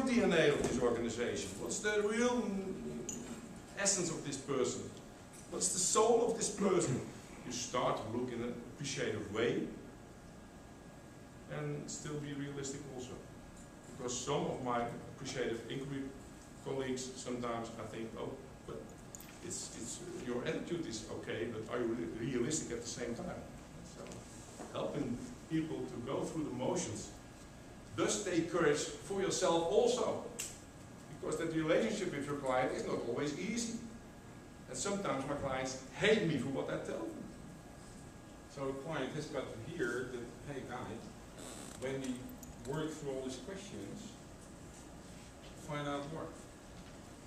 DNA of this organization? What's the real essence of this person? What's the soul of this person? You start to look in an appreciative way and still be realistic also. Because some of my appreciative inquiry colleagues sometimes I think, oh, but it's your attitude is okay, but are you realistic at the same time? So helping people to go through the motions. Thus take courage for yourself also. Because that relationship with your client is not always easy. And sometimes my clients hate me for what I tell them. So a client has got to hear that, hey guy, when we work through all these questions, find out what.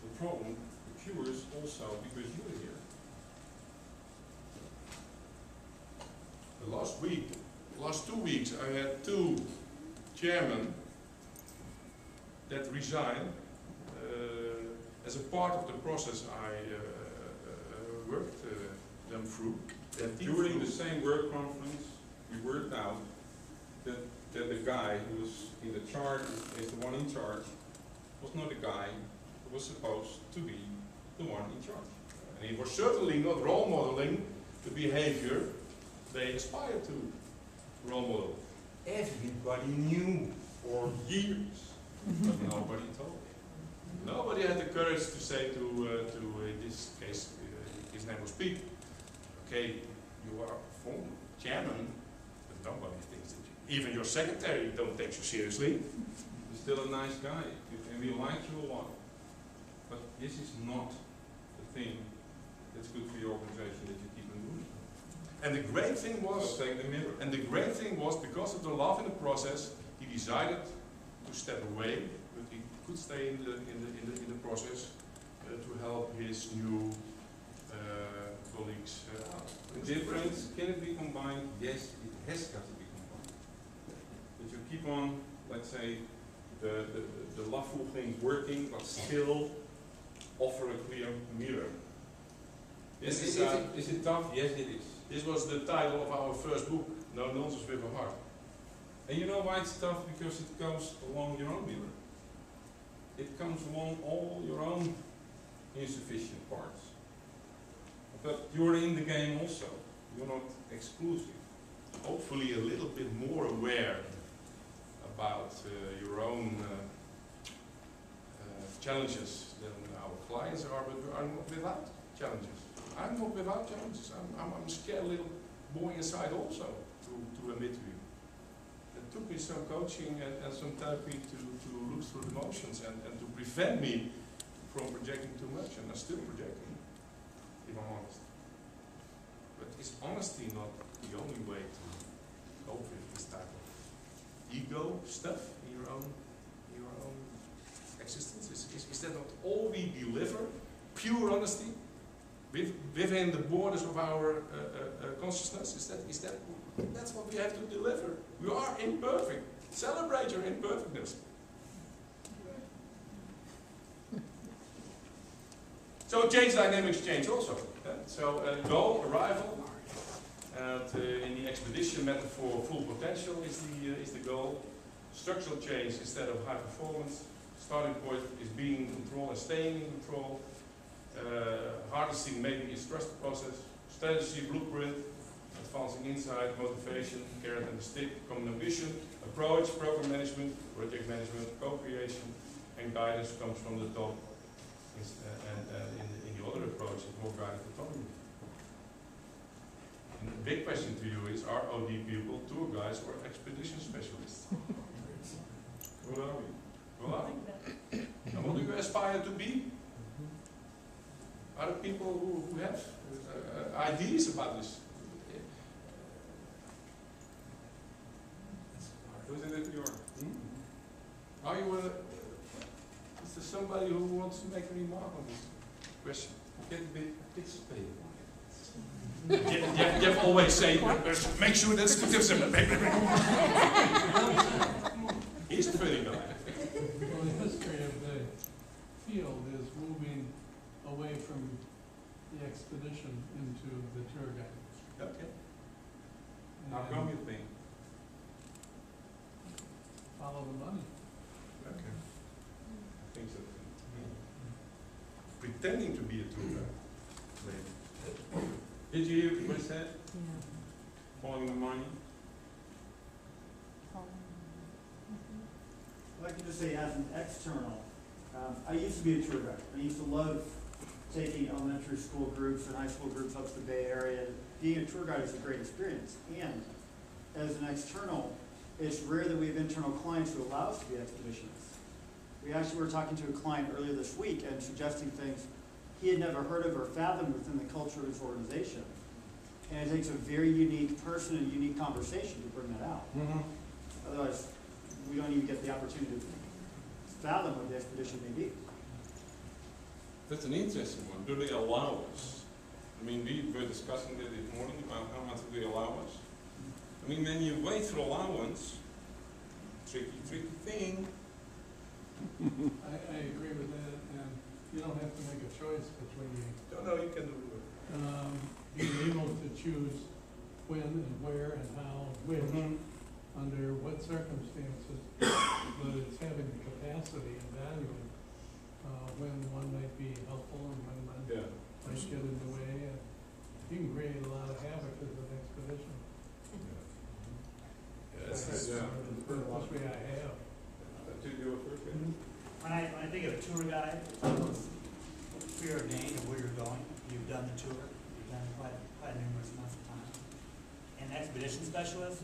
The problem occurs also because you're here. The last 2 weeks, I had 2 chairmen that resigned as a part of the process I worked them through. During the same work conference, we worked out that the guy who was in the charge, is the one in charge, was not a guy who was supposed to be the one in charge. And he was certainly not role modeling the behavior they aspired to role model. Everybody knew for years, but nobody told him. Nobody had the courage to say to in this case, his name was Piet, okay, you are former chairman, but nobody thinks that you, even your secretary don't take you seriously. You're still a nice guy, and we like you a lot. But this is not the thing that's good for your organization that you keep on doing. And the great thing was, because of the love in the process, he decided to step away, but he could stay in the process to help his new colleagues out. The difference, can it be combined? Yes, it has got to be combined. But you keep on, let's say, the loveful things working, but still offer a clear mirror. Yes, is it tough? Yes, it is. This was the title of our first book, No Nonsense with a Heart. And you know why it's tough? Because it goes along your own mirror. It comes along all your own insufficient parts. But you're in the game also. You're not exclusive. Hopefully a little bit more aware about your own challenges than our clients are, but we are not without challenges. I'm not without challenges. I'm scared little boy inside also to admit to you. It took me some coaching and some therapy to look through the motions and to prevent me from projecting too much, and I'm still projecting, if I'm honest. But is honesty not the only way to cope with this type of ego stuff in your own existence? Is that not all we deliver? Pure honesty within the borders of our consciousness? Is that that's what we have to deliver? We are imperfect. Celebrate your imperfectness. So change dynamics change also. So goal, arrival, and in the expedition metaphor, full potential is the goal. Structural change instead of high performance. Starting point is being in control and staying in control. Harnessing maybe is trust process. Strategy, blueprint, advancing insight, motivation, carrot and the stick, common ambition, approach, program management, project management, co-creation, and guidance comes from the top. And in the other approach, it's more guided autonomy. And the big question to you is, are OD people tour guides or expedition specialists? What are we? What are we? And what do you aspire to be? Are there people who have ideas about this? Who is it that you are? Are you is there somebody who wants to make a remark on this question? Get a bit participating. Jeff always say, make sure that's the tips. He's a funny guy. Well, the history of the field is moving away from the expedition into the tour guide. Okay. How come you think? Follow the money. Okay. pretending to be a tour guide. Maybe. Did you hear what I said? Following the money? Well, I can just say as an external, I used to be a tour guide. I used to love taking elementary school groups and high school groups up to the Bay Area. Being a tour guide is a great experience. And as an external, it's rare that we have internal clients who allow us to be expeditionists. We actually were talking to a client earlier this week and suggesting things he had never heard of or fathomed within the culture of his organization. And it takes a very unique person and a unique conversation to bring that out. Otherwise, we don't even get the opportunity to fathom what the expedition may be. That's an interesting one. Do they allow us? I mean, we were discussing that this morning about how much do they allow us. I mean, when you wait for allowance, tricky thing. I agree with that, and you don't have to make a choice between No, you can do being able to choose when and where and how, which, under what circumstances, but it's having the capacity and value when one might be helpful and when one might get in the way. And you can create a lot of havoc as an expedition. Especially I have. To do it first, When I think of a tour guide, it's almost preordained of where you're going. You've done the tour. You've done it quite numerous amounts of time. An expedition specialist,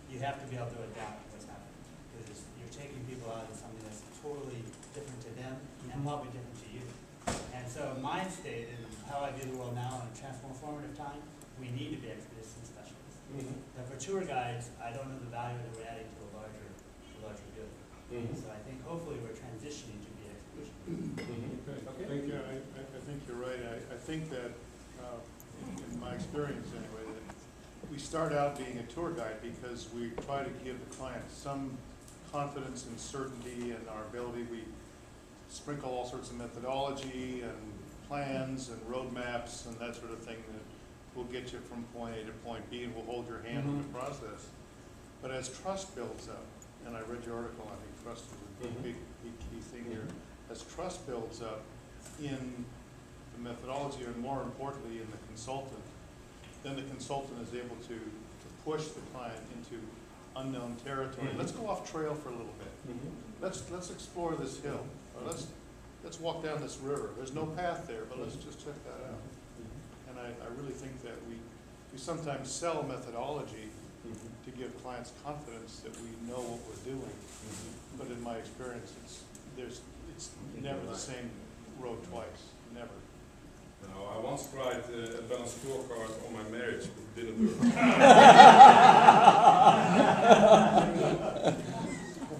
you have to be able to adapt to what's happening. Because you're taking people out of something that's totally different to them and probably different to you. And so mind state and how I view the world now in a transformative time, we need to be expedition specialists. But for tour guides, I don't know the value that we're adding to a larger good. So I think hopefully we're transitioning to be expedition. Okay. Thank you. I think you're right. I think that, in my experience anyway, that we start out being a tour guide because we try to give the client some confidence and certainty in our ability. We sprinkle all sorts of methodology and plans and roadmaps and that sort of thing that will get you from point A to point B and will hold your hand in the process. But as trust builds up, and I read your article, I think trust is a big key thing here. As trust builds up in the methodology and more importantly in the consultant, then the consultant is able to push the client into unknown territory. Let's go off trail for a little bit. Let's explore this hill. Or let's walk down this river. There's no path there, but let's just check that out. And I really think that we sometimes sell methodology to give clients confidence that we know what we're doing. But in my experience, it's never the same road twice. Never. No, I once tried a balanced scorecard on my marriage, but it didn't work.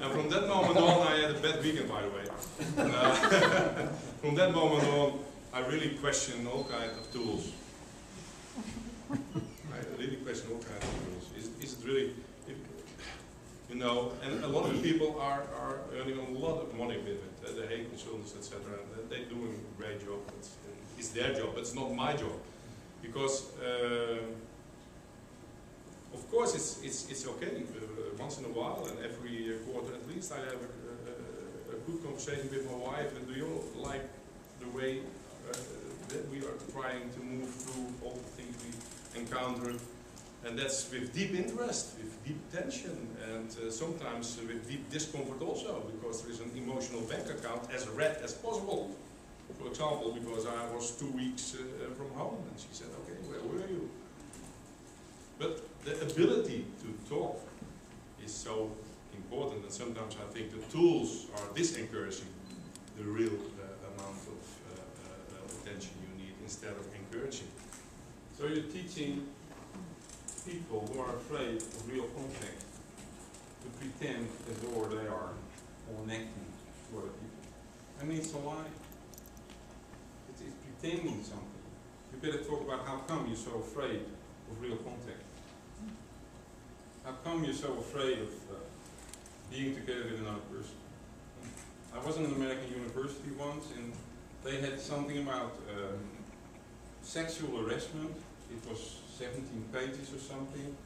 And from that moment on, I had a bad weekend, by the way. From that moment on, I really question all kinds of tools. I really question all kinds of tools. Is it really, you know, and a lot of people are earning a lot of money with it. The hate consultants, etc. They're doing a great job. It's their job, but it's not my job. Because, of course, it's okay. Once in a while, and every quarter at least, I have a good conversation with my wife. And do you like the way that we are trying to move through all the things we encounter? And that's with deep interest, with deep tension, and sometimes with deep discomfort also, because there is an emotional bank account as red as possible. For example, because I was 2 weeks from home, and she said, okay, where were you? But the ability to talk is so important, and sometimes I think the tools are disencouraging the real amount of attention you need instead of encouraging. So you're teaching people who are afraid of real contact to pretend as though they are connecting to other people. I mean, it's a lie. It's pretending something. You better talk about how come you're so afraid of real contact. How come you're so afraid of being together with another person? I was in an American university once, and they had something about sexual harassment. It was 17 pages or something.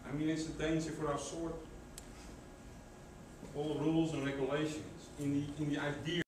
I mean, it's a danger for our sort. All rules and regulations in the idea